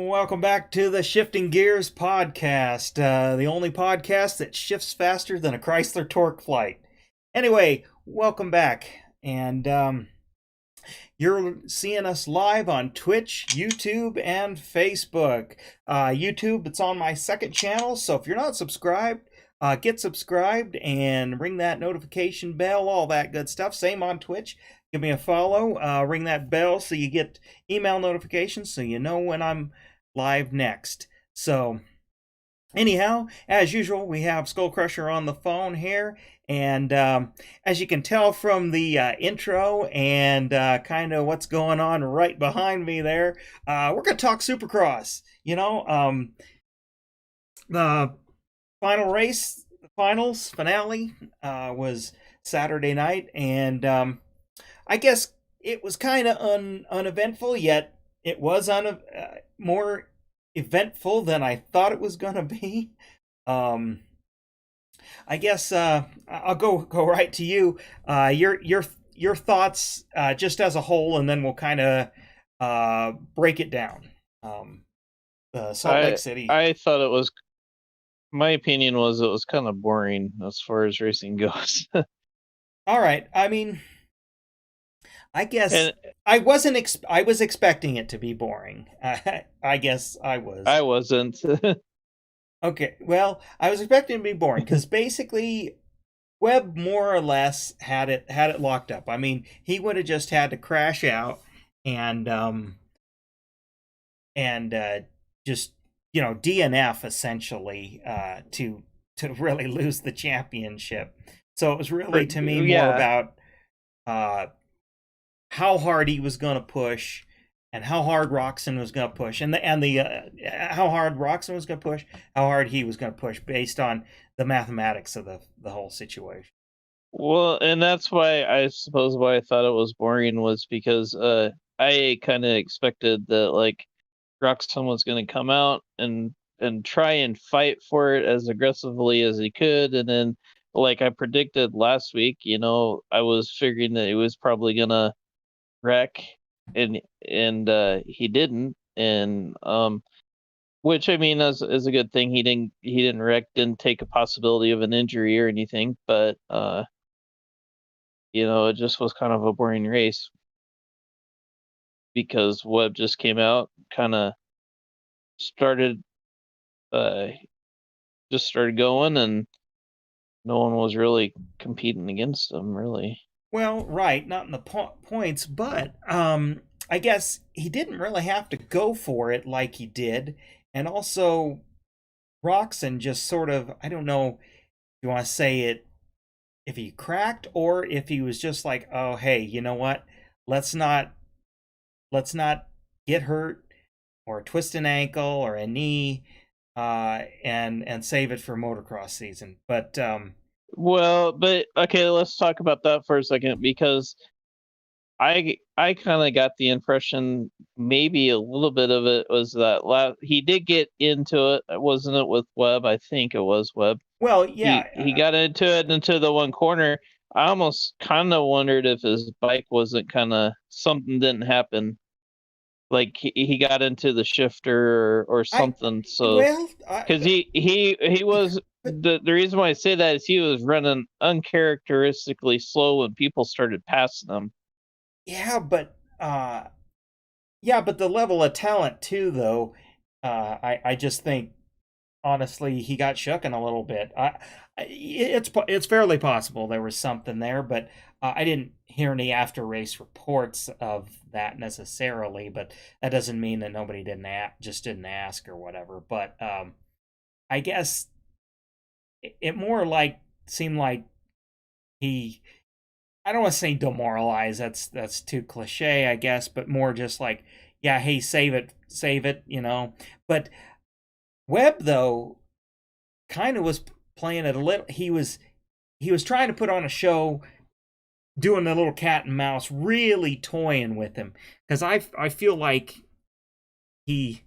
Welcome back to the Shifting Gears podcast, the only podcast that shifts faster than a Chrysler Tourqueflite. Anyway, welcome back. And you're seeing us live on Twitch, YouTube, and Facebook. YouTube, it's on my second channel, so if you're not subscribed, get subscribed and ring that notification bell, all that good stuff. Same on Twitch. Give me a follow, ring that bell so you get email notifications so you know when I'm live next. So anyhow, as usual, we have Skull Crusher on the phone here, and as you can tell from the intro and kind of what's going on right behind me there, we're going to talk Supercross. The final race, the finale was Saturday night, and I guess it was kind of uneventful, yet it was more eventful than I thought it was going to be. I guess I'll go right to you. Your thoughts just as a whole, and then we'll kind of break it down. Salt Lake City. I thought it was. My opinion was it was kind of boring as far as racing goes. All right. I mean, I guess I wasn't. I was expecting it to be boring. I guess I was. I wasn't. Okay. Well, I was expecting it to be boring because basically, Webb more or less had it locked up. I mean, he would have just had to crash out and just DNF essentially to really lose the championship. So it was really to me more about how hard he was going to push, and how hard Roczen was going to push, and how hard Roczen was going to push, how hard he was going to push, based on the mathematics of the whole situation. Well, and that's why I suppose why I thought it was boring was because I kind of expected that like Roczen was going to come out and try and fight for it as aggressively as he could, and then like I predicted last week, I was figuring that he was probably gonna wreck, and he didn't, and which I mean is a good thing. He didn't wreck, didn't take a possibility of an injury or anything, but it just was kind of a boring race because Webb just came out, kind of started going, and no one was really competing against him, really. Well, right, not in the points, but I guess he didn't really have to go for it like he did, and also Roczen just sort of, I don't know if you want to say it, if he cracked or if he was just like, oh hey, you know what? Let's not get hurt or twist an ankle or a knee, and save it for motocross season. But okay, let's talk about that for a second, because I kind of got the impression maybe a little bit of it was that he did get into it, wasn't it, with Webb? I think it was Webb. Well, yeah, he got into it into the one corner. I almost kind of wondered if his bike wasn't something didn't happen, like he got into the shifter or something. Because he was the reason why I say that is he was running uncharacteristically slow when people started passing him. Yeah, but the level of talent too, though. I just think honestly he got shooken a little bit. It's fairly possible there was something there, but I didn't hear any after race reports of that necessarily. But that doesn't mean that nobody didn't ask or whatever. But I guess it more like seemed like he, I don't want to say demoralized. That's too cliche, I guess, but more just like, yeah, hey, save it, But Webb, though, kind of was playing it a little. He was trying to put on a show, doing a little cat and mouse, really toying with him. Because I feel like I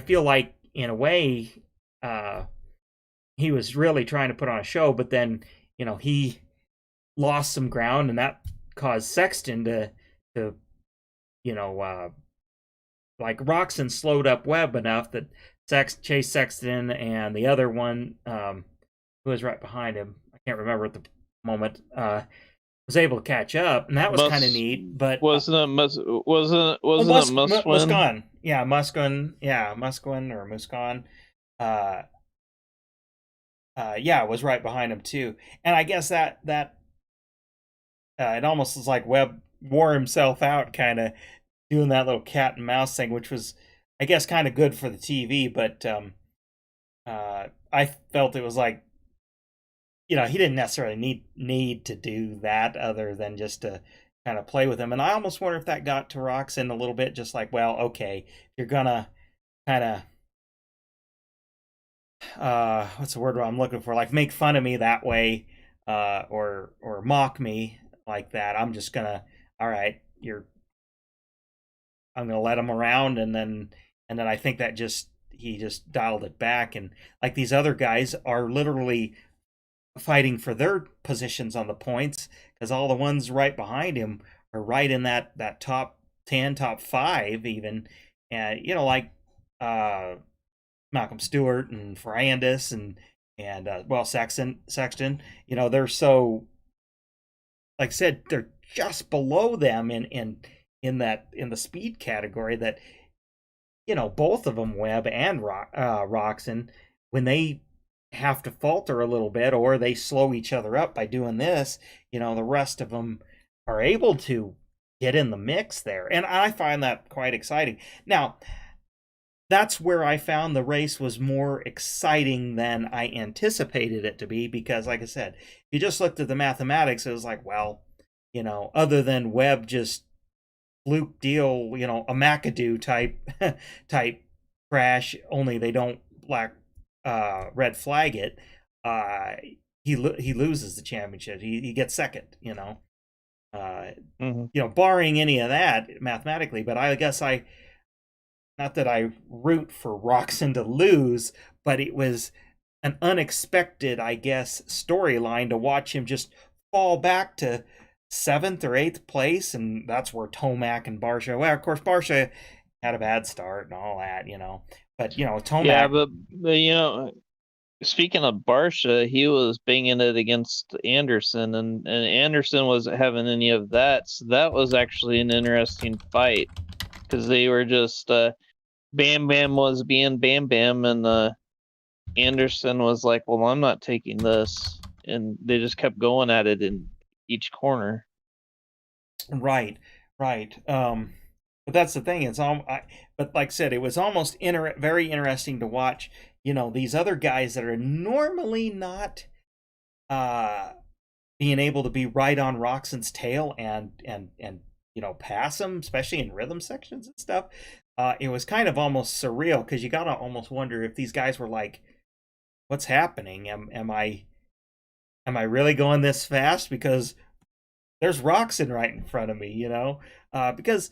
feel like in a way, he was really trying to put on a show, but then he lost some ground, and that caused Sexton to like Roxon slowed up Webb enough that Chase Sexton and the other one, who was right behind him, I can't remember at the moment, was able to catch up, and that was kind of neat. But wasn't it Must Win? Muscon, yeah, Musquin or Muscon, yeah, was right behind him too. And I guess that it almost was like Webb wore himself out, kind of doing that little cat and mouse thing, which was, I guess, kind of good for the TV. But I felt it was like, he didn't necessarily need to do that, other than just to kind of play with him. And I almost wonder if that got to Roxon a little bit, just like, well, okay, you're gonna kind of what's the word I'm looking for? Like, make fun of me that way, or mock me like that. I'm just gonna, all right, I'm gonna let him around, and then I think that he just dialed it back. And like, these other guys are literally fighting for their positions on the points, because all the ones right behind him are right in that top 10, top 5 even. And like Malcolm Stewart and Ferrandis and well, Sexton, they're so, like I said, they're just below them in the speed category, that both of them, Webb and Roxon, when they have to falter a little bit, or they slow each other up by doing this, the rest of them are able to get in the mix there. And I find that quite exciting. Now, that's where I found the race was more exciting than I anticipated it to be, because, like I said, if you just looked at the mathematics, it was like, well, other than Webb just fluke deal, a McAdoo type crash, only they don't red flag it, he loses the championship. He gets second, barring any of that mathematically. But I guess not that I root for Roxon to lose, but it was an unexpected, I guess, storyline to watch him just fall back to 7th or 8th place, and that's where Tomac and Barcia. Well, of course, Barcia had a bad start and all that, but Tomac. Yeah, but speaking of Barcia, he was banging it against Anderson, and Anderson wasn't having any of that. So that was actually an interesting fight, because they were just Bam Bam was being Bam Bam, and Anderson was like, "Well, I'm not taking this," and they just kept going at it in each corner. Right. But that's the thing. But like I said, it was almost very interesting to watch. These other guys that are normally not being able to be right on Roxon's tail and pass him, especially in rhythm sections and stuff. It was kind of almost surreal, because you gotta almost wonder if these guys were like, "What's happening? Am I really going this fast?" Because there's Roxon right in front of me, because.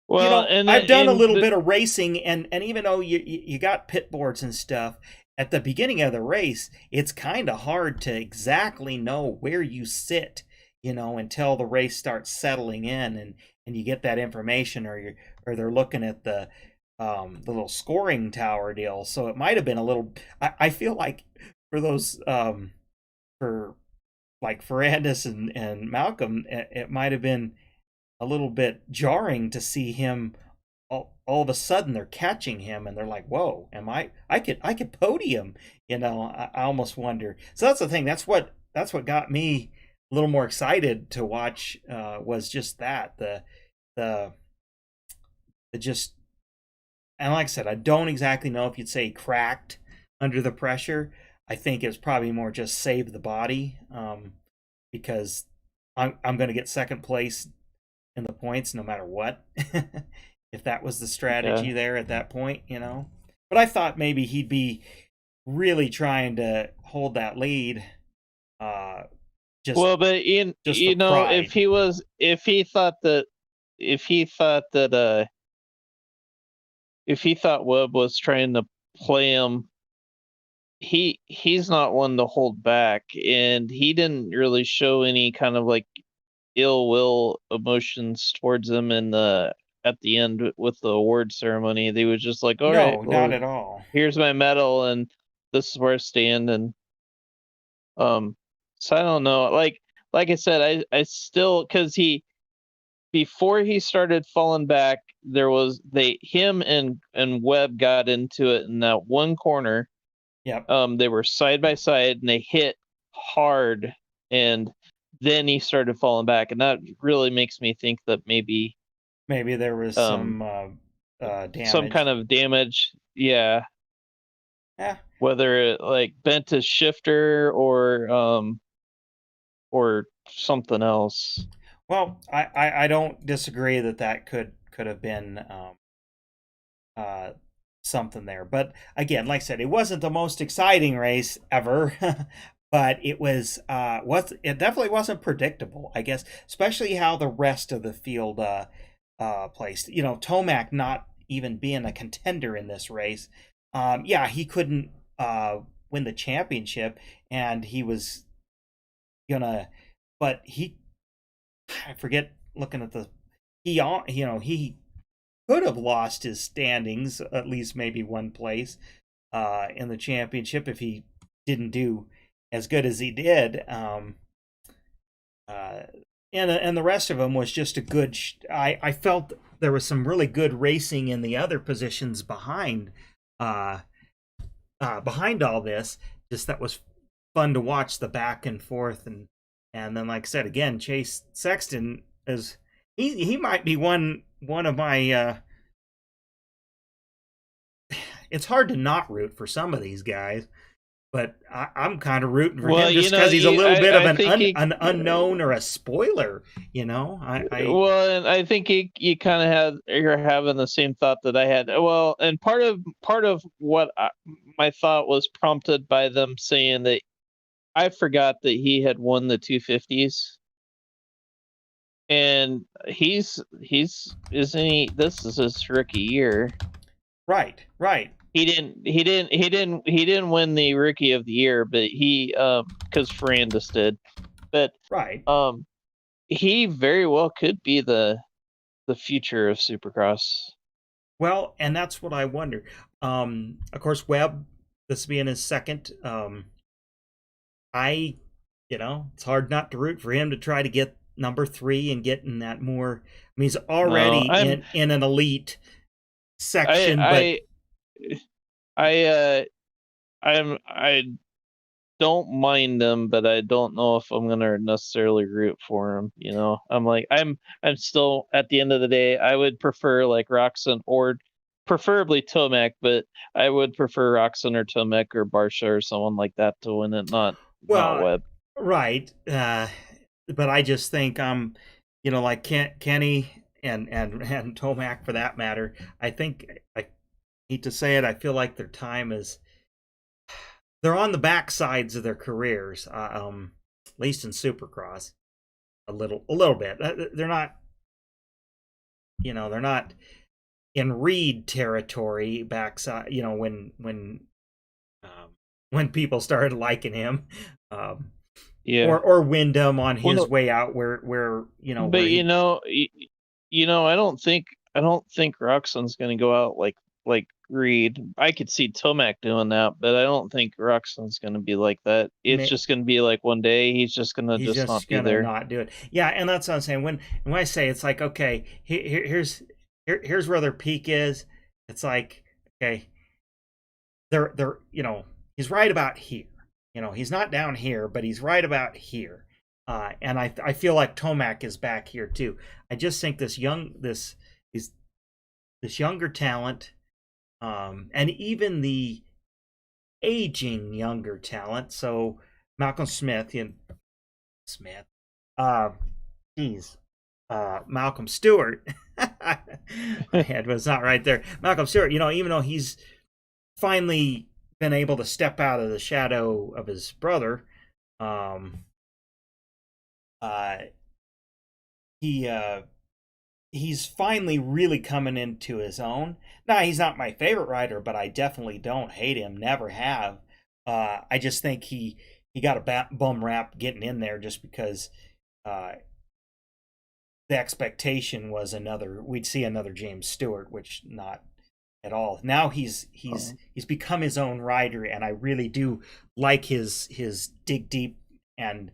Well, I've done a little bit of racing, and even though you got pit boards and stuff, at the beginning of the race, it's kind of hard to exactly know where you sit, until the race starts settling in, and you get that information, or they're looking at the little scoring tower deal. So it might have been a little. I feel like for those for like Ferrandis and Malcolm, it might have been a little bit jarring to see him all of a sudden they're catching him, and they're like, "Whoa, I could podium," I almost wonder. So that's the thing. That's what got me a little more excited to watch, was just that the just. And like I said, I don't exactly know if you'd say cracked under the pressure. I think it's probably more just save the body, because I'm going to get second place in the points no matter what. If that was the strategy there at that point, But I thought maybe he'd be really trying to hold that lead. Just well, but pride. if he thought Webb was trying to play him, he's not one to hold back, and he didn't really show any kind of like ill will emotions towards him in the at the end with the award ceremony. They was just like, all right, No, not well, at all. here's my medal, and this is where I stand. And so I don't know. Like I said, I still, because before he started falling back, there was him and Webb got into it in that one corner. Yep. They were side by side and they hit hard, and then he started falling back, and that really makes me think that maybe Maybe there was um some kind damage. of damage. Yeah, Yeah. whether it like bent his shifter or something else. Well, I don't disagree that could have been uh, something there. But again, like I said, it wasn't the most exciting race ever, but it definitely wasn't predictable. I guess, especially how the rest of the field placed. You know, Tomac not even being a contender in this race. Yeah, he couldn't win the championship, and he was gonna, but he, I forget looking at the he could have lost his standings, at least maybe one place in the championship if he didn't do as good as he did. Uh, and the rest of them was just a good. I felt there was some really good racing in the other positions uh, behind all this. Just that was fun to watch the back and forth, and then like I said again, Chase Sexton is he might be one of my it's hard to not root for some of these guys, but I'm kind of rooting for Well, him you just know, because he's a little bit of I think an unknown or a spoiler. You know, I well, and I think you kind of you're having the same thought that I had. Well, and part of what my thought was prompted by them saying that I forgot that he had won the 250s, and he's isn't he? This is his rookie year. right. He didn't win the rookie of the year, but he because Ferrandis did, but Right. um he very well could be the future of Supercross. Well, and that's what I wonder. Of course, Webb, this being his second, I, it's hard not to root for him to try to get number 3 and get in that more. I mean, he's No, already in an elite I section, but I I don't mind them, but I don't know if I'm gonna necessarily root for him. You know, I'm still, at the end of the day, I would prefer like Roxon or preferably Tomac, but I would prefer Roxon or Tomac or Barsha or someone like that to win it, not well, Webb. right. But I just think like Kenny and Tomac for that matter. I think I hate to say it, I feel like their time is they're on the back sides of their careers. At least in Supercross, a little bit. They're not, they're not in Reed territory backside. When people started liking him, um, Yeah. or Wyndham on his Well, way out, where but where he. I don't think Roxon's going to go out like Reed. I could see Tomac doing that, but I don't think Roxon's going to be like that. It's just going to be like one day he's just going to He's just just not be gonna there. not do it. Yeah, and that's what I'm saying. When I say it's like, okay, here's where their peak is. It's like, okay, they're he's right about here. He's not down here, but he's right about here. And I feel like Tomac is back here too. I just think this younger talent, and even the aging younger talent. So Malcolm Smith, Smith, uh, geez, Malcolm Stewart. My head was not right there. Malcolm Stewart. Even though he's finally been able to step out of the shadow of his brother, um, uh, he he's finally really coming into his own. Now, he's not my favorite writer, but I definitely don't hate him. Never have. I just think he got a bum rap getting in there just because the expectation was we'd see another James Stewart, which not at all. Now Um, he's become his own rider, and I really do like his dig deep and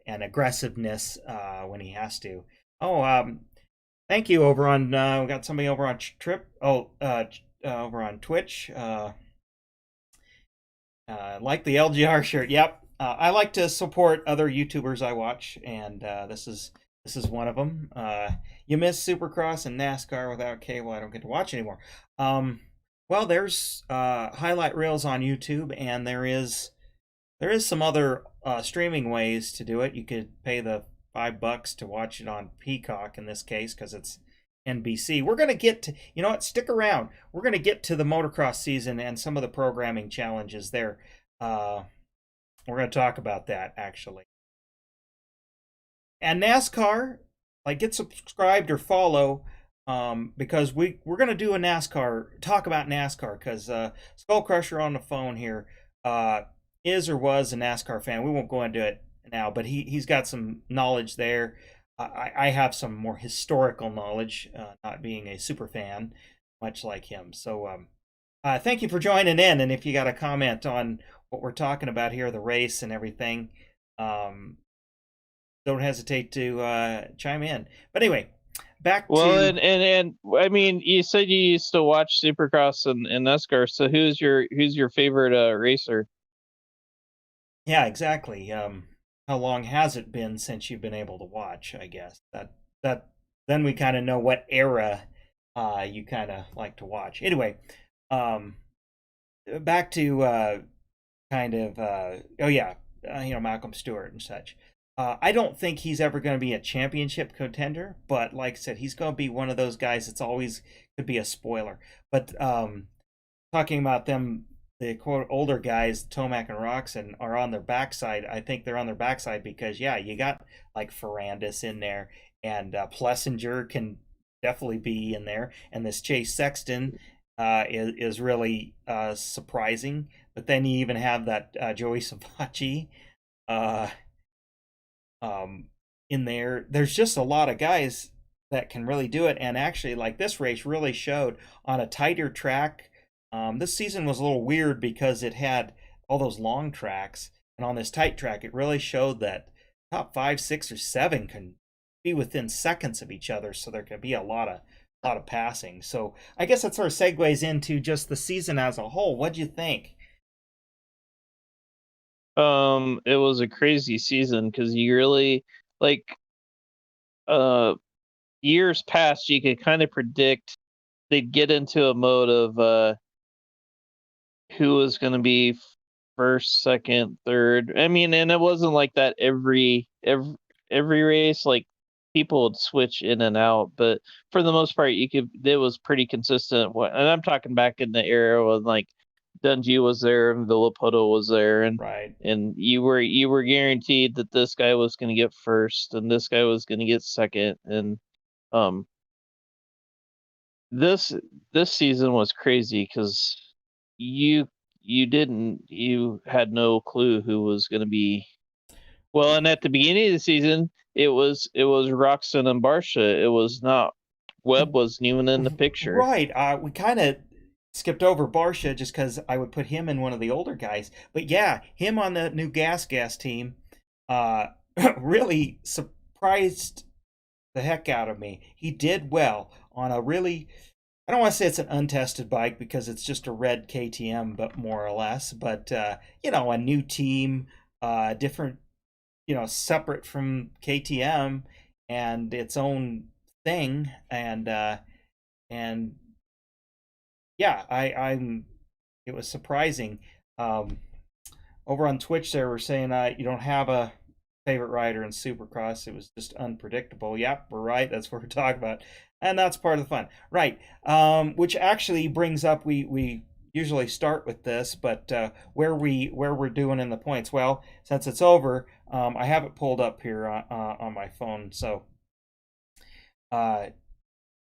aggressiveness when he has to. Oh, thank you over on we got somebody over on Trip. Over on Twitch. Like the LGR shirt. Yep. I like to support other YouTubers I watch, and this is one of them. You miss Supercross and NASCAR without cable. I don't get to watch anymore. Um, well, there's highlight reels on YouTube, and there is some other streaming ways to do it. You could pay the $5 to watch it on Peacock in this case because it's NBC. We're gonna get to, you know what? Stick around. We're gonna get to the motocross season and some of the programming challenges there. Uh, we're gonna talk about that actually. And NASCAR, like get subscribed or follow, because we're gonna do a NASCAR talk about NASCAR because Skull Crusher on the phone here is or was a NASCAR fan. We won't go into it now, but he's got some knowledge there. I have some more historical knowledge, not being a super fan, much like him. So thank you for joining in, and if you got a comment on what we're talking about here, the race and everything, um, don't hesitate to chime in. But anyway, back well, to and I mean, you said you used to watch Supercross and NASCAR. So who's your favorite racer? yeah, exactly. How long has it been since you've been able to watch? I guess that then we kind of know what era you kind of like to watch. Anyway, um, back to kind of oh yeah, Malcolm Stewart and such. I don't think he's ever going to be a championship contender, but like I said, he's going to be one of those guys that's always could be a spoiler. But talking about them, the quote older guys, Tomac and Roxon, are on their backside. I think they're on their backside because yeah, you got like Ferrandis in there, and Plessinger can definitely be in there, and this Chase Sexton is really surprising. But then you even have that Joey Savatgy uh, um, in there. There's just a lot of guys that can really do it. And actually, like this race really showed on a tighter track. This season was a little weird because it had all those long tracks, and on this tight track, it really showed that top five, six, or seven can be within seconds of each other. So there can be a lot of passing. So I guess that sort of segues into just the season as a whole. What'd you think? It was a crazy season because you really like uh years past you could kind of predict they'd get into a mode of who was going to be first, second, third. I mean, and it wasn't like that every race. Like people would switch in and out, but for the most part, you could. It was pretty consistent. And I'm talking back in the era when like Dungy was there and Villapoto was there, and Right. and you were guaranteed that this guy was going to get first and this guy was going to get second, and um this this season was crazy because you you had no clue who was going to be well, and at the beginning of the season it was Roxon and Barsha. It was not Webb wasn't even in the picture. Right. We kind of skipped over Barsha just because I would put him in one of the older guys. But yeah, him on the new Gas team uh, really surprised the heck out of me. He did well on a really, I don't want to say it's an untested bike because it's just a red KTM, but more or less. But, a new team, different, separate from KTM and its own thing. And yeah, I'm. It was surprising. Um, Over on Twitch, they were saying you don't have a favorite rider in Supercross. It was just unpredictable. Yep, we're right. That's what we're talking about, and that's part of the fun, right? Which actually brings up we usually start with this, but where we're doing in the points. Well, since it's over, I have it pulled up here on my phone, so. Uh,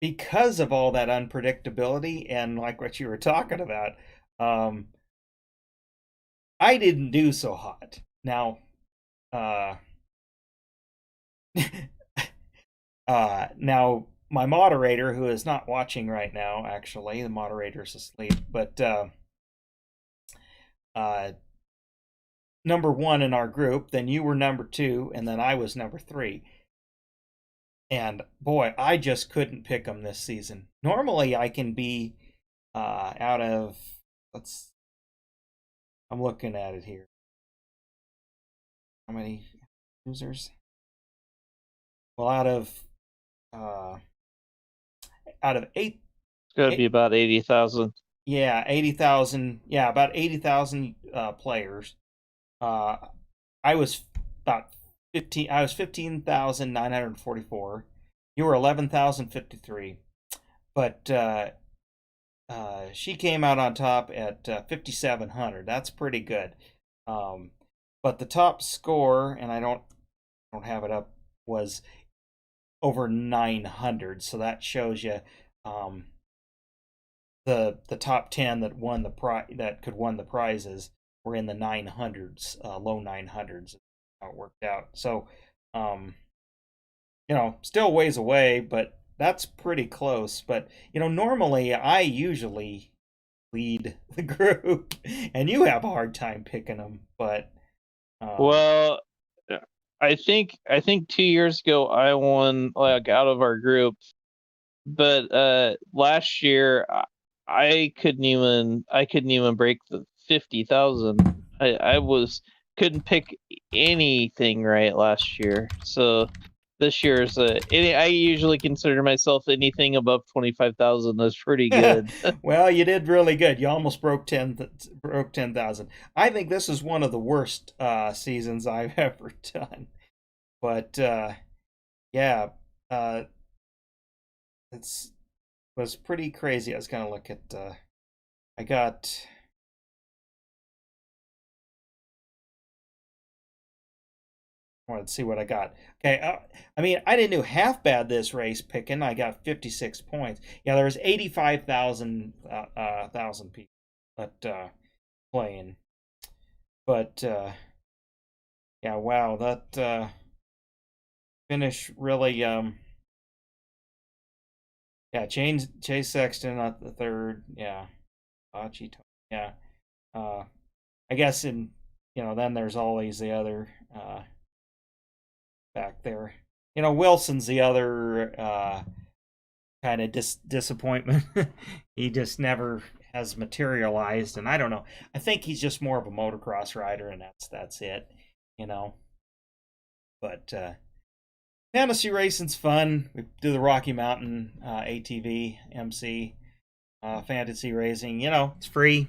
because of all that unpredictability and like what you were talking about, um, I didn't do so hot. Now, uh, Now, my moderator, who is not watching right now, actually, the moderator's asleep, but uh, number one in our group, then you were number two, and then I was number three. And boy, I just couldn't pick them this season. Normally, I can be out of, let's, I'm looking at it here. How many users? Well, uh, out of It's got to be eight, about 80,000. yeah, 80,000, yeah, about 80,000 players. Uh, I was about 15. I was 15,944. You were 11,053. But she came out on top at 5,700. That's pretty good. Um, but the top score, and I don't have it up, was over 900. So that shows you um, the top 10 that won the that could won the prizes were in the 900s, low 900s. How it worked out. So, um, still ways away, but that's pretty close. But normally I usually lead the group, and you have a hard time picking them. But Well, I think 2 years ago I won like out of our group, but last year I couldn't even break the 50,000. I was couldn't pick anything right last year. So this year's I usually consider myself anything above 25,000 is pretty good. well, you did really good. You almost broke 10,000. I think this is one of the worst seasons I've ever done. But yeah, uh, it's was pretty crazy. I was gonna look at. I got. I wanted to see what I got. Okay, I mean, I didn't do half bad this race picking. I got 56 points. Yeah, there was 85,000 thousand people that playing. But yeah, wow, that finish really yeah, Chase Sexton at the third. Yeah, Bachi. Yeah, uh, I guess then there's always the other back there. Wilson's the other kind of disappointment. He just never has materialized, and I don't know. I think he's just more of a motocross rider, and that's it. You know, but fantasy racing's fun. We do the Rocky Mountain ATV MC fantasy racing. It's free,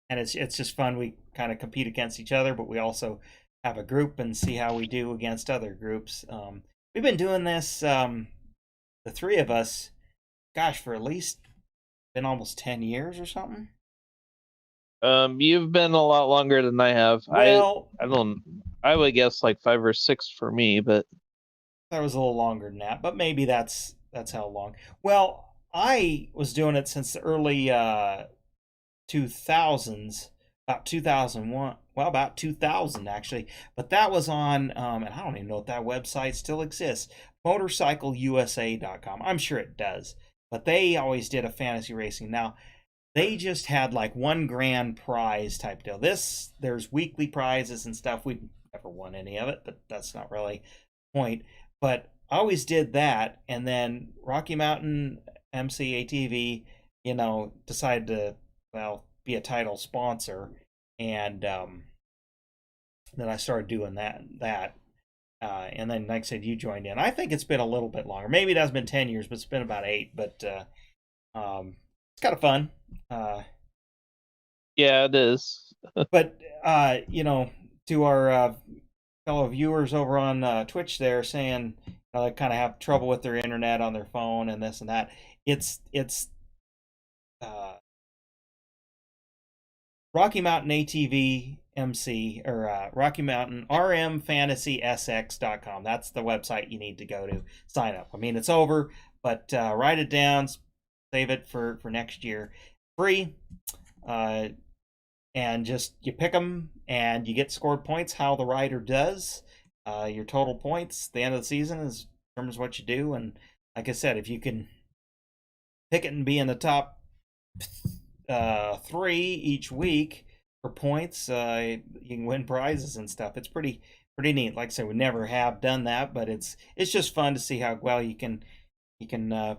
and it's just fun. We kind of compete against each other, but we also have a group and see how we do against other groups. We've been doing this, the three of us, gosh, for at least been almost 10 years or something. You've been a lot longer than I have. Well, I don't. I would guess like 5 or 6 for me, but that was a little longer than that, but maybe that's how long. Well, I was doing it since the early 2000s, about 2001. Well, about 2000 actually, but that was on, and I don't even know if that website still exists. MotorcycleUSA.com. I'm sure it does, but they always did a fantasy racing. Now they just had like one grand prize type deal. There's weekly prizes and stuff. We never won any of it, but that's not really the point. But I always did that, and then Rocky Mountain MC ATV, decided to be a title sponsor, and then I started doing that. And then, like I said, you joined in. I think it's been a little bit longer. Maybe it has been 10 years, but it's been about 8. But it's kind of fun. yeah, it is. But to our fellow viewers over on Twitch, there saying they kind of have trouble with their internet on their phone and this and that. It's uh, Rocky Mountain ATV MC or Rocky Mountain RM Fantasy SX.com. That's the website you need to go to sign up. I mean, it's over, but write it down, save it for next year. Free. And just you pick them and you get scored points how the rider does. Your total points at the end of the season is determines what you do. And like I said, if you can pick it and be in the top 3 each week for points, you can win prizes and stuff. It's pretty neat. Like I said, we never have done that, but it's just fun to see how well you can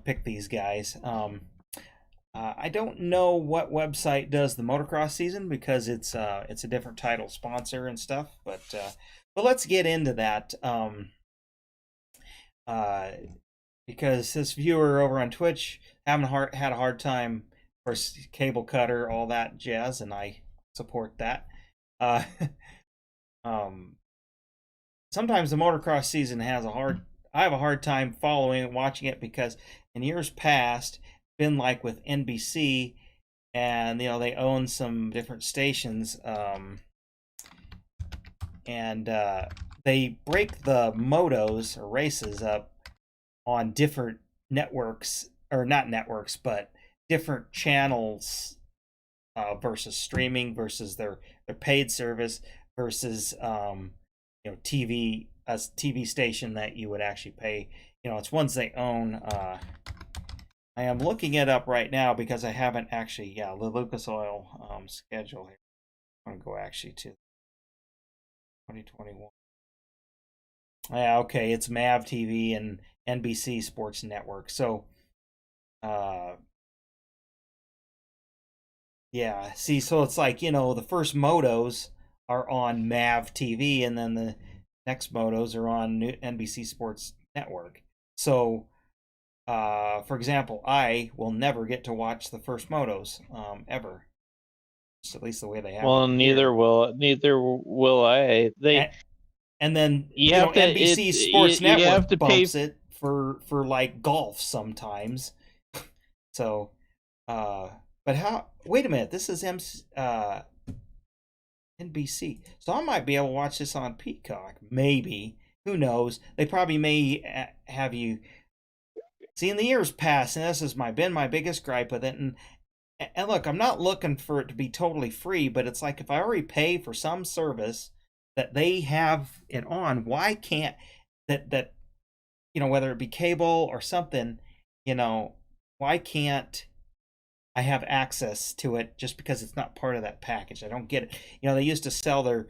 pick these guys. I don't know what website does the motocross season because it's a different title sponsor and stuff. But let's get into that. Uh, because this viewer over on Twitch had a hard time, of course, cable cutter, all that jazz, and I support that. Uh, um, Sometimes the motocross season I have a hard time following and watching it because in years past, been like with NBC, and they own some different stations, and they break the motos or races up on different networks, or not networks, but different channels, versus streaming versus their paid service versus a TV station that you would actually pay. It's ones they own. I am looking it up right now because I haven't actually, the Lucas Oil schedule here. I'm gonna go actually to 2021. Yeah, okay, it's MAV TV and NBC Sports Network. So, uh, yeah, see, so it's like, the first motos are on MAV TV, and then the next motos are on NBC Sports Network. So, for example, I will never get to watch the first motos, ever. Just at least the way they have Well, it here. neither will I. And then You have to NBC Sports you have Network to pay. bumps it for like golf sometimes. So, but how? Wait a minute. This is NBC, so I might be able to watch this on Peacock. Maybe. Who knows? They probably may have you see in the years past, and this has been my biggest gripe with it. And look, I'm not looking for it to be totally free, but it's like if I already pay for some service that they have it on, why can't that whether it be cable or something, why can't I have access to it just because it's not part of that package? I don't get it. They used to sell their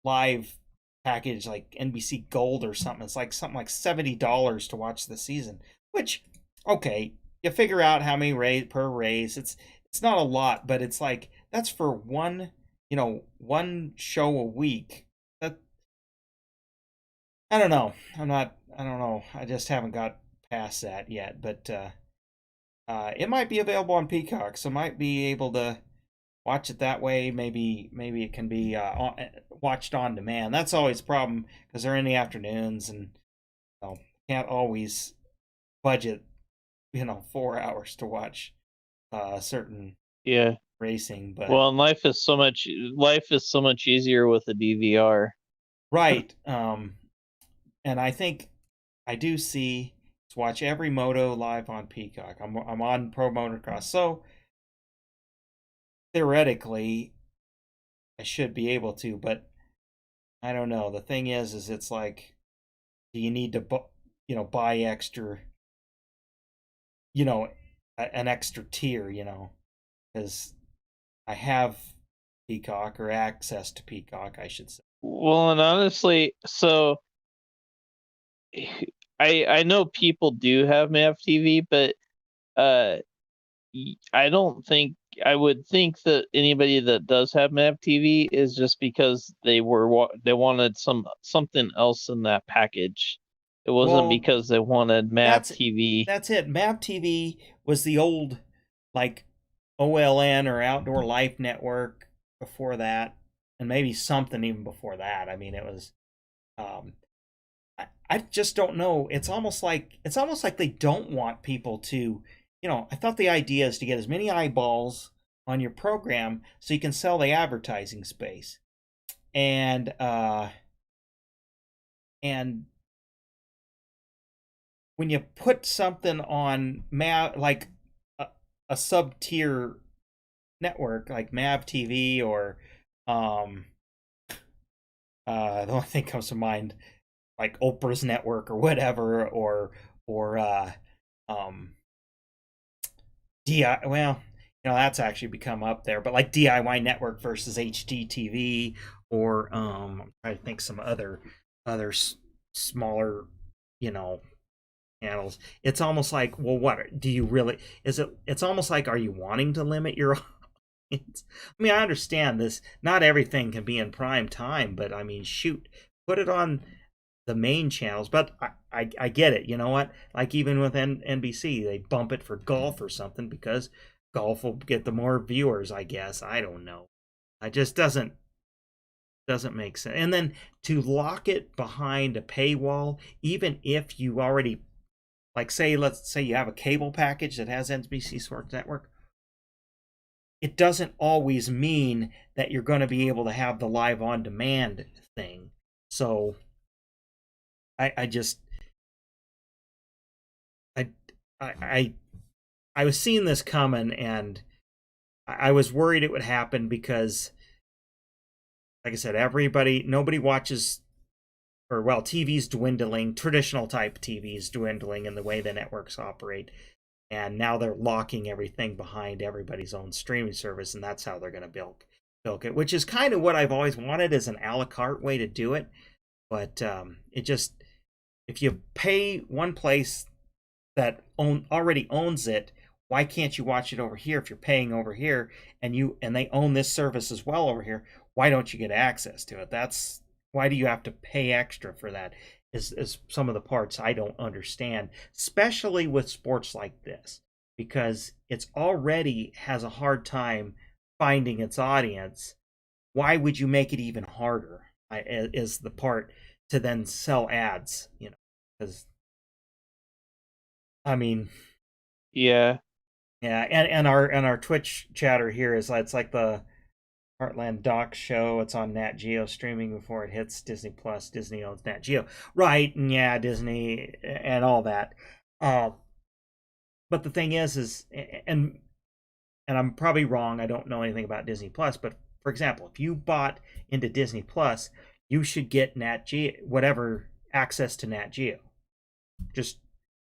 live package like NBC Gold or something. It's like something like $70 to watch the season, which, okay, you figure out how many per race. It's not a lot, but it's like that's for one show a week. That, I don't know. I don't know. I just haven't got past that yet, but it might be available on Peacock, so might be able to watch it that way. Maybe it can be watched on demand. That's always a problem because they're in the afternoons, and can't always budget 4 hours to watch certain Yeah. racing. But Well, and life is so much easier with a DVR. right, and I think I do see to watch every moto live on Peacock. I'm on Pro Motocross, so theoretically I should be able to, but I don't know. The thing is it's like, do you need to buy extra, an extra tier, because I have Peacock, or access to Peacock, I should say. Well, and honestly, so I know people do have MAV TV, but uh I don't think I would think that anybody that does have MAV TV is just because they wanted something else in that package. It wasn't Well, because they wanted MAV that's TV. that's it. MAV TV was the old, like, OLN or Outdoor Life Network before that, and maybe something even before that. I mean, it was. I just don't know. It's almost like they don't want people to. I thought the idea is to get as many eyeballs on your program so you can sell the advertising space, and and when you put something on like a sub tier network like MAV TV, or the only thing comes to mind like Oprah's network or whatever, or um DI. Well, that's actually become up there, but like DIY network versus HDTV, or I'm trying to think some other smaller, you know, channels. It's almost like, well, what do you really? Is it? It's almost like, are you wanting to limit your audience? I mean, I understand this. Not everything can be in prime time, but I mean, shoot, put it on the main channels. But I get it. You know what? Like even with NBC, they bump it for golf or something because golf will get the more viewers. I guess I don't know. It just doesn't make sense. And then to lock it behind a paywall, even if you already, like, let's say you have a cable package that has NBC Sports Network, it doesn't always mean that you're going to be able to have the live on demand thing. So I just I I I was seeing this coming, and I was worried it would happen because, like I said, nobody watches, or well, TV's dwindling, traditional type TV's dwindling in the way the networks operate, and now they're locking everything behind everybody's own streaming service, and that's how they're going to bilk it, which is kind of what I've always wanted, as an a la carte way to do it. But it just, if you pay one place that already owns it, why can't you watch it over here? If you're paying over here, and they own this service as well over here, why don't you get access to it? That's why do you have to pay extra for that? Is some of the parts I don't understand, especially with sports like this, because it's already has a hard time finding its audience. Why would you make it even harder? Is the part to then sell ads? Because I mean, Yeah. yeah, and our Twitch chatter here is, it's like the Heartland Doc show. It's on Nat Geo streaming before it hits Disney Plus. Disney owns Nat Geo, right? And yeah, Disney and all that. Uh, but the thing is, and I'm probably wrong. I don't know anything about Disney Plus, but for example, if you bought into Disney Plus, you should get Nat Geo, whatever access to Nat Geo. Just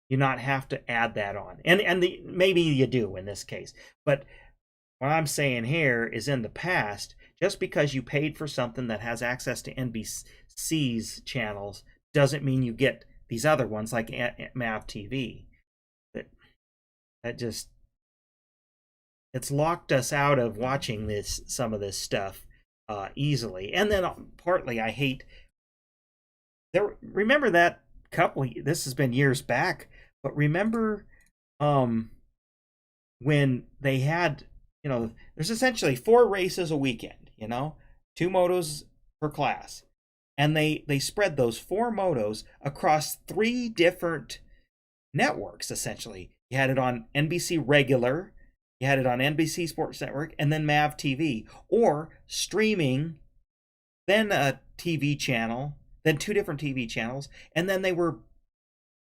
you not have to add that on, and maybe you do in this case, but what I'm saying here is, in the past, just because you paid for something that has access to NBC's channels doesn't mean you get these other ones like MAV TV. That just, it's locked us out of watching some of this stuff easily. And then partly I hate remember that this has been years back, but remember when they had, there's essentially 4 races a weekend, 2 motos per class. And they spread those 4 motos across 3 different networks, essentially. You had it on NBC regular, you had it on NBC Sports Network, and then MAV TV, or streaming, then a TV channel, then 2 different TV channels, and then they were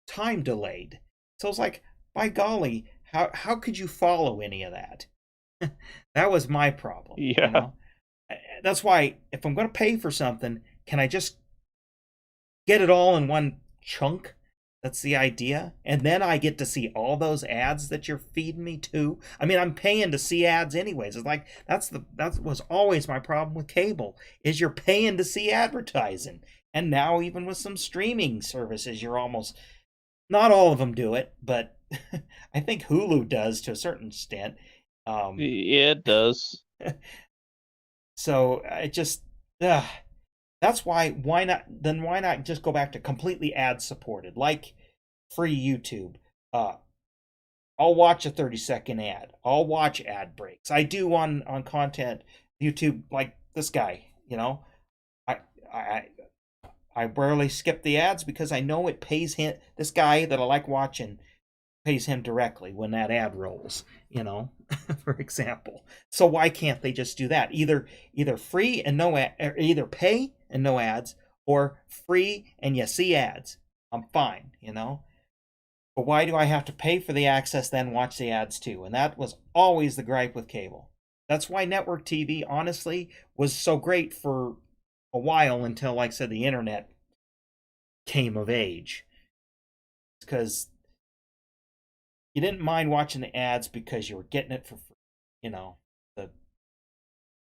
time delayed. So it's like, by golly, how could you follow any of that? That was my problem. Yeah. That's why, if I'm going to pay for something, can I just get it all in one chunk? That's the idea. And then I get to see all those ads that you're feeding me too. I mean, I'm paying to see ads anyways. It's like, that was always my problem with cable, is you're paying to see advertising. And now even with some streaming services, you're almost, not all of them do it, but I think Hulu does to a certain extent. Yeah, it does. So it just, that's why not just go back to completely ad supported, like free YouTube. I'll watch a 30-second ad. I'll watch ad breaks. I do on content YouTube, like this guy. I I I rarely skip the ads because I know it pays him. This guy that I like watching pays him directly when that ad rolls, for example. So why can't they just do that? Either free and no ad, or either pay and no ads, or free and you see ads. I'm fine, But why do I have to pay for the access, then watch the ads too? And that was always the gripe with cable. That's why network TV, honestly, was so great for a while, until, like I said, the internet came of age. Because you didn't mind watching the ads because you were getting it for free. You know, the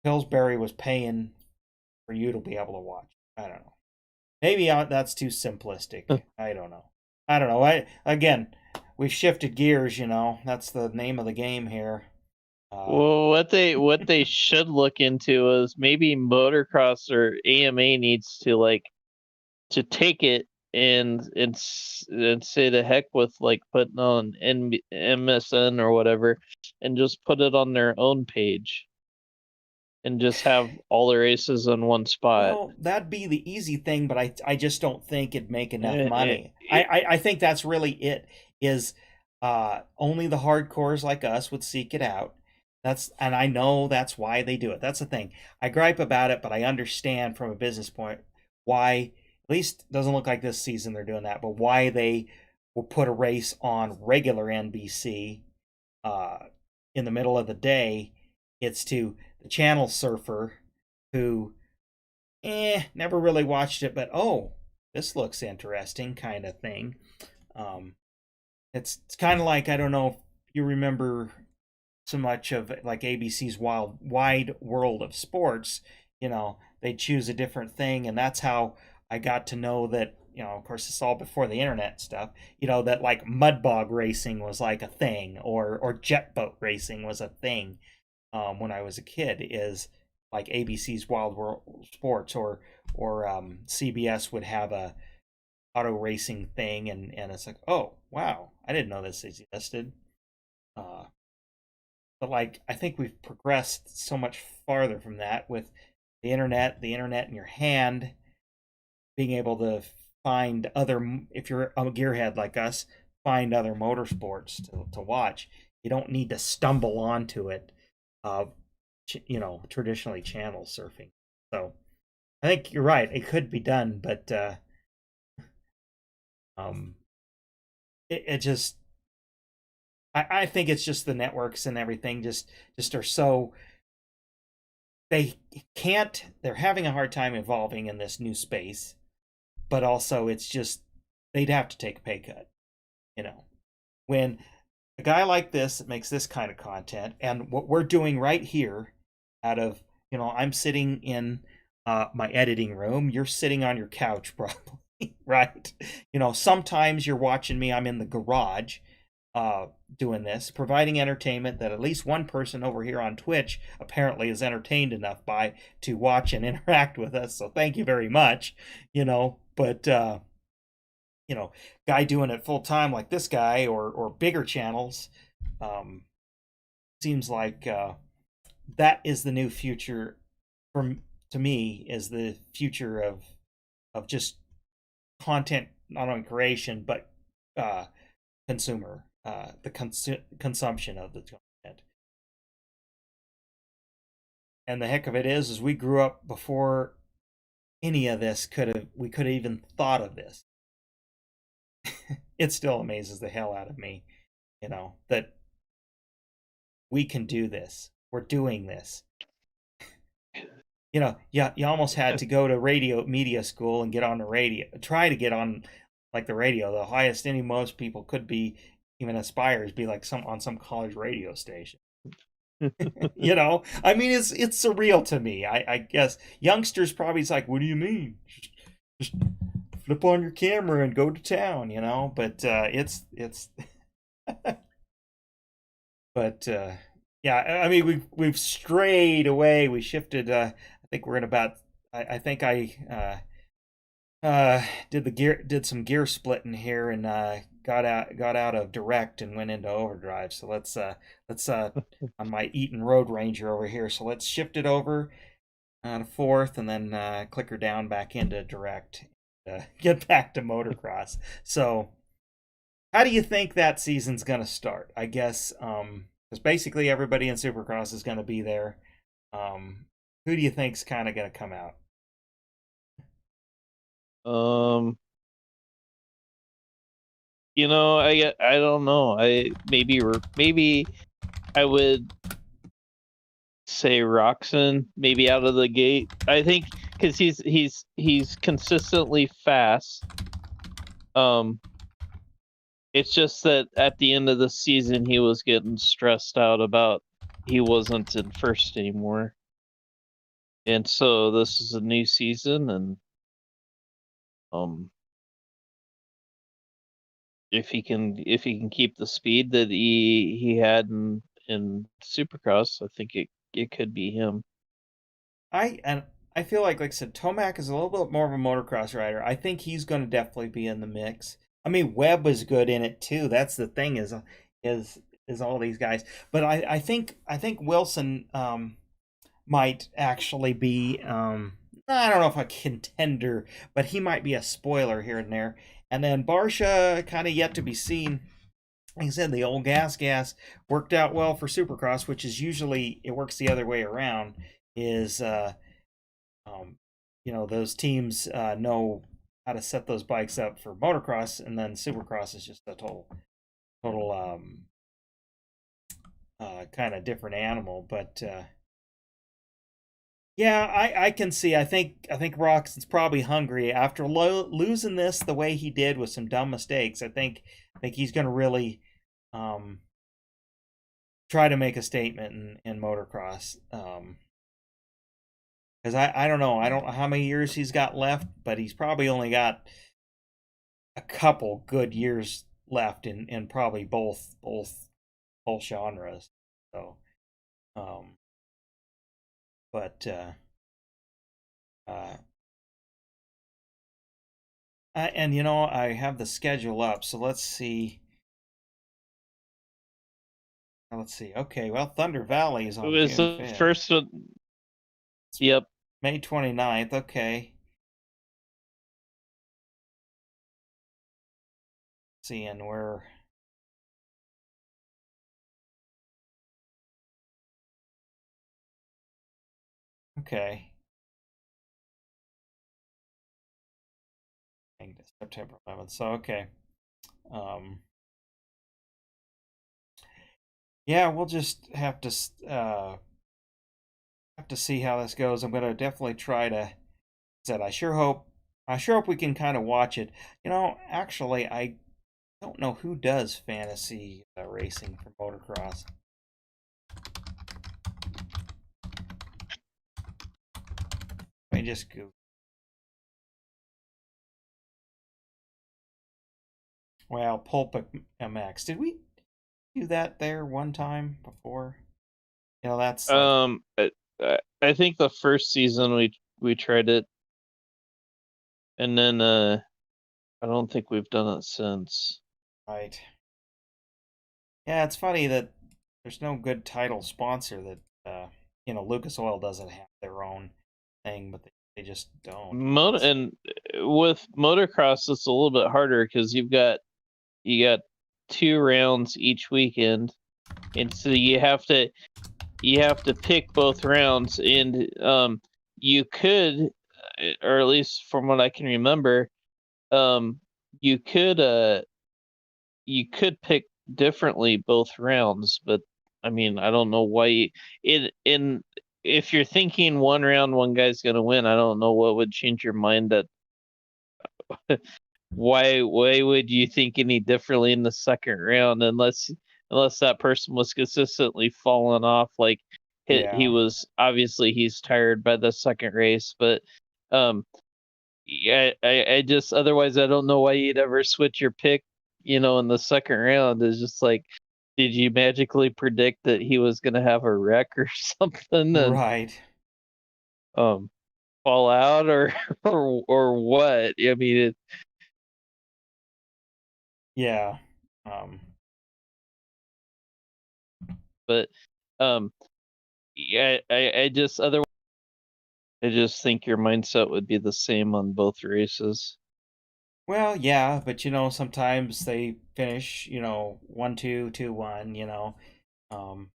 Pillsbury was paying for you to be able to watch. I don't know. Maybe that's too simplistic. I don't know. Again, we've shifted gears. You know, that's the name of the game here. Well, what they should look into is maybe motocross or AMA needs to take it and say the heck with like putting on MSN or whatever, and just put it on their own page, and just have all the races in one spot. Well, that'd be the easy thing, but I just don't think it'd make enough Eh, money. eh, I think that's really it. Is only the hardcores like us would seek it out. And I know that's why they do it. That's the thing. I gripe about it, but I understand from a business point why. At least doesn't look like this season they're doing that, but why they will put a race on regular NBC in the middle of the day. It's to the channel surfer who never really watched it, but oh, this looks interesting kind of thing. It's kind of like, I don't know if you remember so much of like ABC's Wide World of Sports. You know, they choose a different thing, and that's how I got to know that, you know, of course, it's all before the internet stuff, you know, that like mud bog racing was like a thing, or jet boat racing was a thing when I was a kid, is like ABC's Wild World Sports, or CBS would have a auto racing thing, and it's like, oh wow, I didn't know this existed. But like, I think we've progressed so much farther from that with the internet in your hand, being able to find other, if you're a gearhead like us, find other motorsports to watch. You don't need to stumble onto it, you know, traditionally channel surfing. So I think you're right, it could be done, but it just, I think it's just the networks and everything just are so, they're having a hard time evolving in this new space, but also it's just, they'd have to take a pay cut, you know, when a guy like this that makes this kind of content, and what we're doing right here, out of, you know, I'm sitting in my editing room, you're sitting on your couch probably, right? You know, sometimes you're watching me, I'm in the garage doing this, providing entertainment that at least one person over here on Twitch apparently is entertained enough by to watch and interact with us. So thank you very much, you know. But you know, guy doing it full time like this guy, or bigger channels, seems like that is the new future. To me, is the future of just content, not only creation but consumer, the consumption of the content. And the heck of it is we grew up before any of this we could have even thought of this. It still amazes the hell out of me, you know, that we can do this. We're doing this. You know, you almost had to go to radio media school and get on the radio, try to get on like the radio. The highest any most people could be, even aspires, be like on some college radio station. You know, I mean, it's surreal to me. I guess youngsters probably is like, what do you mean? Just flip on your camera and go to town, you know. But it's but yeah, I mean, we've strayed away. We shifted. I think we're in about. I think I did some gear splitting here, and got out of direct and went into overdrive. So let's on my Eaton Road Ranger over here. So let's shift it over to fourth, and then clicker down back into direct. Get back to motocross. So how do you think that season's gonna start? I guess because basically everybody in Supercross is gonna be there. Who do you think's kind of gonna come out? You know, I don't know. Maybe I would say Roxon, maybe out of the gate. I think because he's consistently fast, Um, it's just that at the end of the season, he was getting stressed out about he wasn't in first anymore. And so this is a new season, and if he can keep the speed that he had in Supercross, I think it could be him. I feel like I said, Tomac is a little bit more of a motocross rider. I think he's going to definitely be in the mix. I mean, Webb was good in it too. That's the thing is is all these guys. But I think Wilson might actually be I don't know if a contender, but he might be a spoiler here and there. And then Barsha kind of yet to be seen. Like I said, the old gas worked out well for Supercross, which is usually it works the other way around. Is um, those teams know how to set those bikes up for motocross, and then Supercross is just a total kind of different animal. But yeah, I can see. I think Roxon's probably hungry after losing this the way he did with some dumb mistakes. I think he's going to really um, try to make a statement in motocross. Because I don't know. I don't know how many years he's got left, but he's probably only got a couple good years left in probably both genres. So, um, but uh, and I have the schedule up, so let's see. Let's see. Okay, well, Thunder Valley is It on was June the 5th. first one. Yep. May 29th. Okay. Seeing where. Okay. I think it's September 11th. So, okay. Um, yeah, we'll just have to see how this goes. I'm gonna definitely try to. Said I sure hope we can kind of watch it. Actually, I don't know who does fantasy racing for motocross. Let me just go. Well, Pulpit MX. Did we do that there one time before? That's like I think the first season we tried it, and then I don't think we've done it since. right. Yeah, it's funny that there's no good title sponsor that Lucas Oil doesn't have their own thing, but they just don't. And with motocross, it's a little bit harder because you got 2 rounds each weekend, and so you have to pick both rounds, and you could, or at least from what I can remember, um, you could uh you could pick differently both rounds, but I mean, I don't know why in if you're thinking one round one guy's gonna win, I don't know what would change your mind that why would you think any differently in the second round unless that person was consistently falling off, like he Yeah, was obviously he's tired by the second race, but um yeah, I just otherwise I don't know why you'd ever switch your pick, in the second round. Is just like, did you magically predict that he was gonna have a wreck or something and right. um fall out or or what? I mean, Yeah. Um, but um yeah, I just otherwise I just think your mindset would be the same on both races. well, yeah, but sometimes they finish, 1-2, 2-1, um,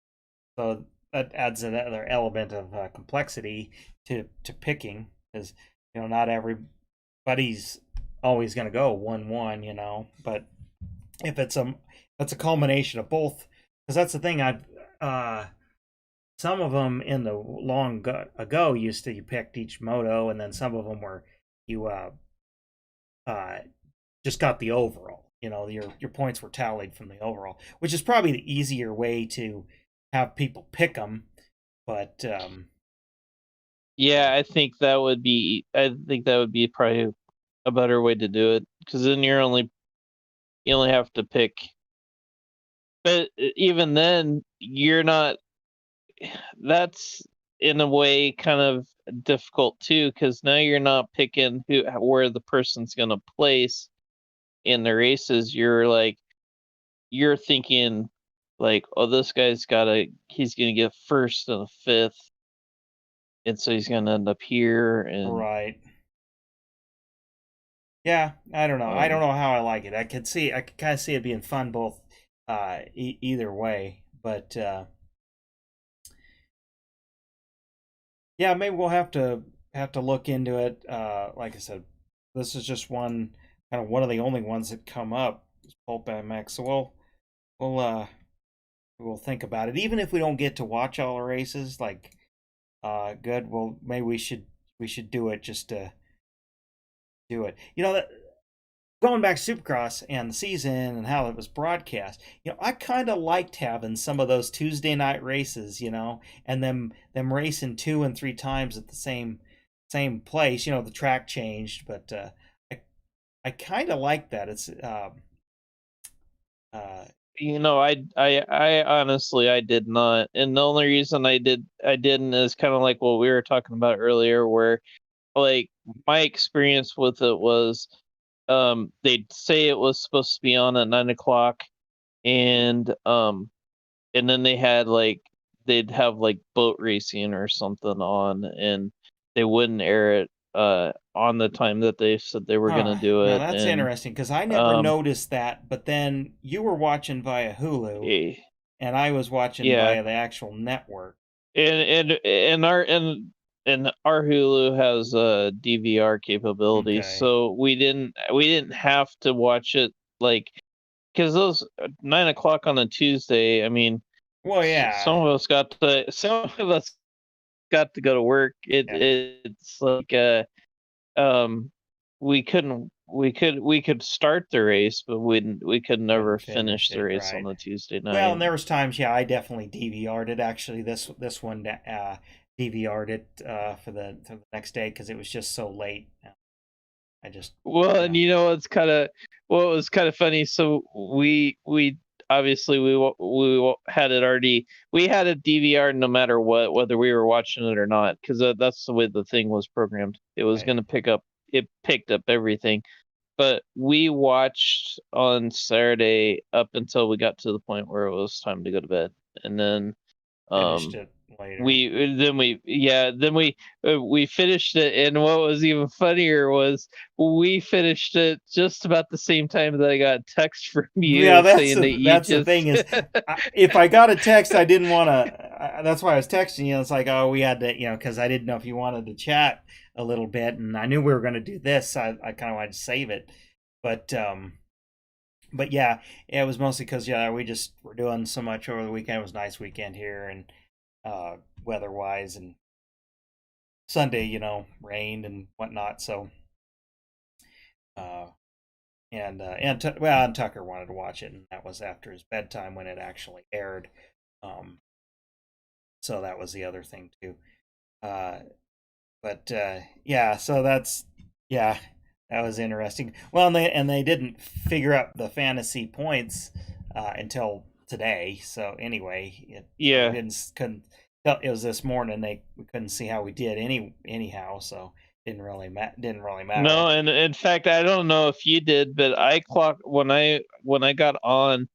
so that adds another element of complexity to picking, because not everybody's always going to go 1-1, but if that's a culmination of both, because that's the thing. Some of them in the ago used to you picked each moto, and then some of them were you uh just got the overall. Your points were tallied from the overall, which is probably the easier way to have people pick them. But Yeah, I think that would be probably a better way to do it, because then you only have to pick. But even then, you're not. That's in a way kind of difficult too, because now you're not picking where the person's gonna place in the races. You're thinking like, oh, this he's gonna get first and a fifth, and so he's gonna end up here, and right. Yeah, I don't know. I don't um know how I like it. I could kind of see it being fun both either way. But yeah, maybe we'll have to look into it. Like I said, this is just one of the only ones that come up is Pulp MX. So we'll we'll think about it. Even if we don't get to watch all the races, like good. Well, maybe we should do it just to do it. That going back to Supercross and the season and how it was broadcast, I kind of liked having some of those Tuesday night races, and them racing two and three times at the same place. The track changed, but I I kind of like that. It's uh, I honestly I did not, and the only reason I didn't is kind of like what we were talking about earlier, where like my experience with it was, they'd say it was supposed to be on at 9 o'clock, and and then they'd have like boat racing or something on, and they wouldn't air it on the time that they said they were gonna do now it. that's And interesting because I never um noticed that. But then you were watching via Hulu, eh, and I was watching yeah, via the actual network. and our Hulu has DVR capabilities, Okay. so we didn't have to watch it, like, because those 9 o'clock on a Tuesday. I mean, Well, yeah, some of us got to go to work. yeah, It's like um we could start the race, but we could never couldn't finish finish the it race on right. the Tuesday Well, night. and there was times, yeah, I definitely DVR'd it. Actually, this one DVR'd it for the next day because it was just so late. I just, Well, you and know, it's kind of what was kind of funny. So we obviously had it already. We had a DVR no matter what, whether we were watching it or not, because that's the way the thing was programmed. It was right. going to It picked up everything. But we watched on Saturday up until we got to the point where it was time to go to bed, and then Finished um it later. we finished it, and what was even funnier was we finished it just about the same time that I got a text from Yeah, you saying that you that's the just thing is, if I got a text, I didn't want to. That's why I was texting you. It's like, oh, we had to, because I didn't know if you wanted to chat a little bit, and I knew we were going to do this. I kind of wanted to save it, but yeah, it was mostly because yeah, we just were doing so much over the weekend. It was a nice weekend here, and weather wise, and Sunday, rained and whatnot. So, uh, and Tucker wanted to watch it, and that was after his bedtime when it actually aired. Um, so that was the other thing too. Uh, but yeah, so yeah, that was interesting. Well, and they didn't figure out the fantasy points until today. So anyway, so we yeah. couldn't. It was this morning. We couldn't see how we did anyhow. So didn't really matter. No, and in fact, I don't know if you did, but I clocked when I got on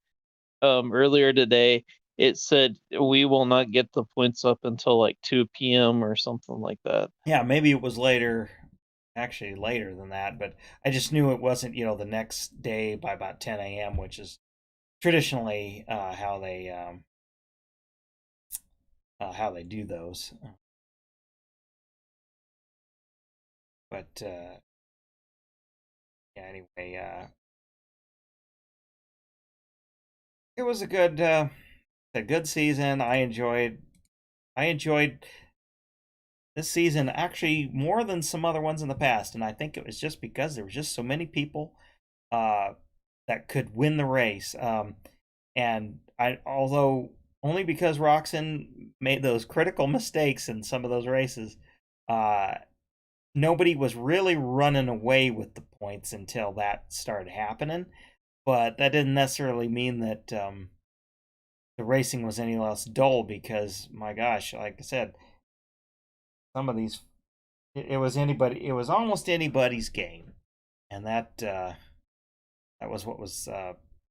earlier today. It said we will not get the points up until like 2 p.m. or something like that. Yeah, maybe it was later, actually later than that, but I just knew it wasn't, the next day by about 10 a.m., which is traditionally how they do those. But yeah, anyway, it was a good season. I enjoyed this season actually more than some other ones in the past, and I think it was just because there was just so many people uh, that could win the race. And although only because Roxon made those critical mistakes in some of those races, uh, nobody was really running away with the points until that started happening. But that didn't necessarily mean that the racing was any less dull because, my gosh, like I said, some of these it was almost anybody's game, and that was what was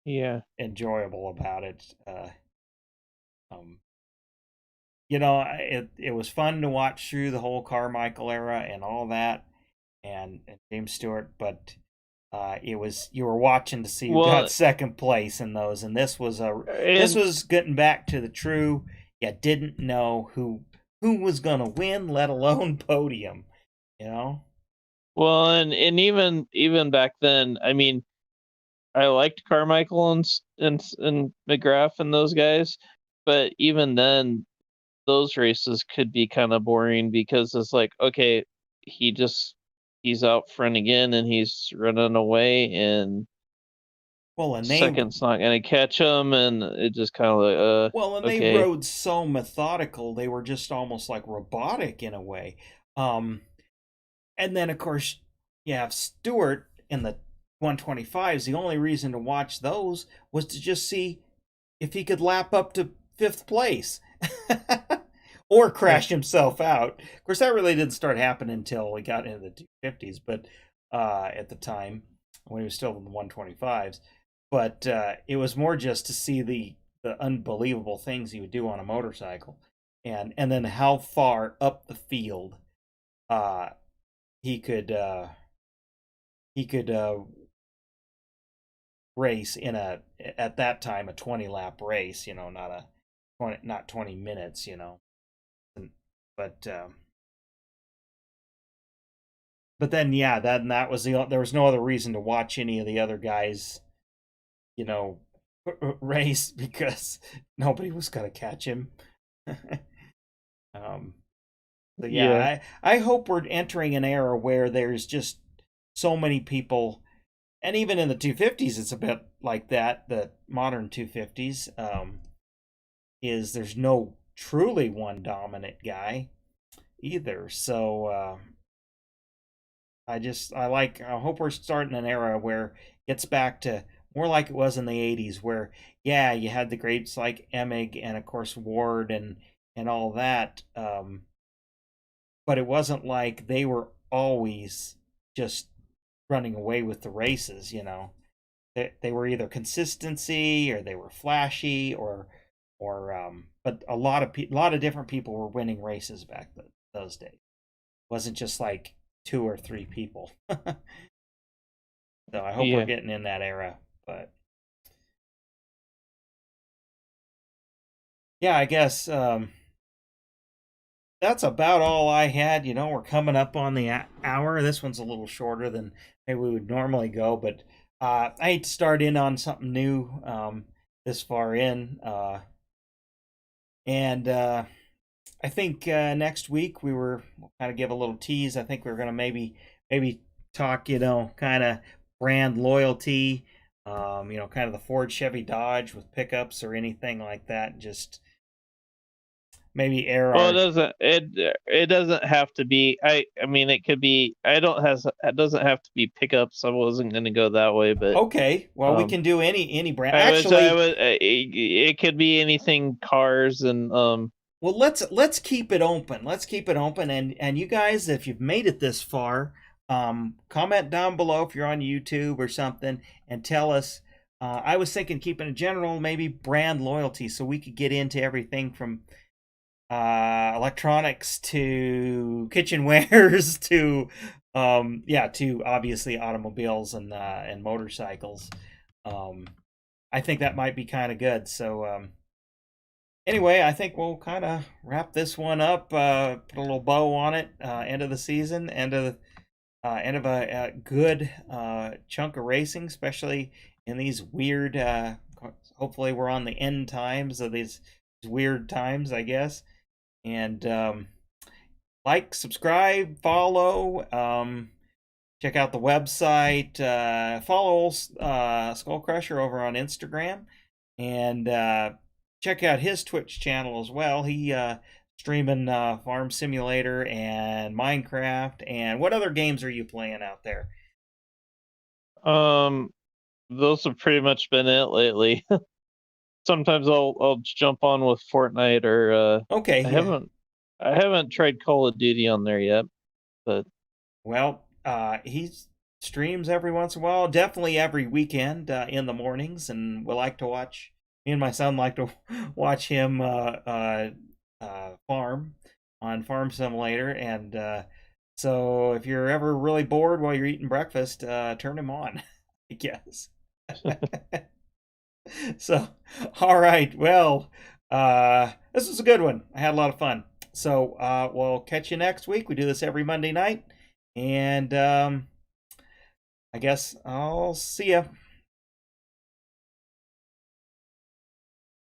Yeah. enjoyable about it. Um, it was fun to watch through the whole Carmichael era and all that, and James Stewart, but it was you were watching to see who got Well, second place in those, and this and was getting back to the true. You didn't know who was gonna win, let alone podium. You know. and even back then, I mean, I liked Carmichael and McGrath and those guys, but even then, those races could be kind of boring because it's like, okay, he just he's out front again and he's running away and Well, second's not gonna catch him, and it just kind of like, they okay, rode so methodical. They were just almost like robotic in a way. Um, and then of course you have Stewart in the 125s. The only reason to watch those was to just see if he could lap up to fifth place or yeah, crash himself out. Of course, that really didn't start happening until we got into the 250s, but at the time when he was still in the 125s. But it was more just to see the unbelievable things he would do on a motorcycle, and then how far up the field uh, he could he could race in a at that time a 20 lap race, not a 20 minutes, but but then yeah, that was there was no other reason to watch any of the other guys, you know, race because nobody was going to catch him. um so yeah, yeah, I hope we're entering an era where there's just so many people, and even in the 250s it's a bit like that, the modern 250s, is there's no truly one dominant guy either. So I hope we're starting an era where it gets back to more like it was in the 80s, where yeah, you had the greats like Emig and of course Ward and all that, but it wasn't like they were always just running away with the races. They were either consistency or they were flashy or but a lot of different people were winning races back those days. It wasn't just like two or three people. So I hope we're yeah. getting in that era. But yeah, I guess that's about all I had. We're coming up on the hour. This one's a little shorter than maybe we would normally go, but I hate to start in on something new this far in. And I think next week we'll kind of give a little tease. I think we're going to maybe talk, kind of brand loyalty, kind of the Ford, Chevy, Dodge with pickups or anything like that. Just maybe air Well, our. it doesn't have to be. I mean, it could be. I don't has it doesn't have to be pickups. I wasn't going to go that way, but Okay, well we um, can do any brand. I Actually, was it could be anything cars and well, let's keep it open. Let's keep it open, and you guys, if you've made it this far, comment down below if you're on YouTube or something, and tell us. I was thinking keeping it general, maybe brand loyalty, so we could get into everything from electronics to kitchenwares to yeah, to obviously automobiles and motorcycles. Um, I think that might be kind of good. So anyway, I think we'll kind of wrap this one up. Put a little bow on it. End of the season. End of a good chunk of racing, especially in these weird. Hopefully, we're on the end times of these weird times, I guess. And like, subscribe, follow. check out the website. Follow Skull Crusher over on Instagram, and check out his Twitch channel as well. He streaming Farm Simulator and Minecraft. And what other games are you playing out there? Those have pretty much been it lately. Sometimes I'll jump on with Fortnite or Okay, I yeah. haven't tried Call of Duty on there yet, but Well, he streams every once in a while, definitely every weekend in the mornings, and we like to watch. Me and my son like to watch him farm on Farm Simulator, and so if you're ever really bored while you're eating breakfast, turn him on, I guess. So, all right, well, this was a good one. I had a lot of fun. So, we'll catch you next week. We do this every Monday night. And I guess I'll see ya.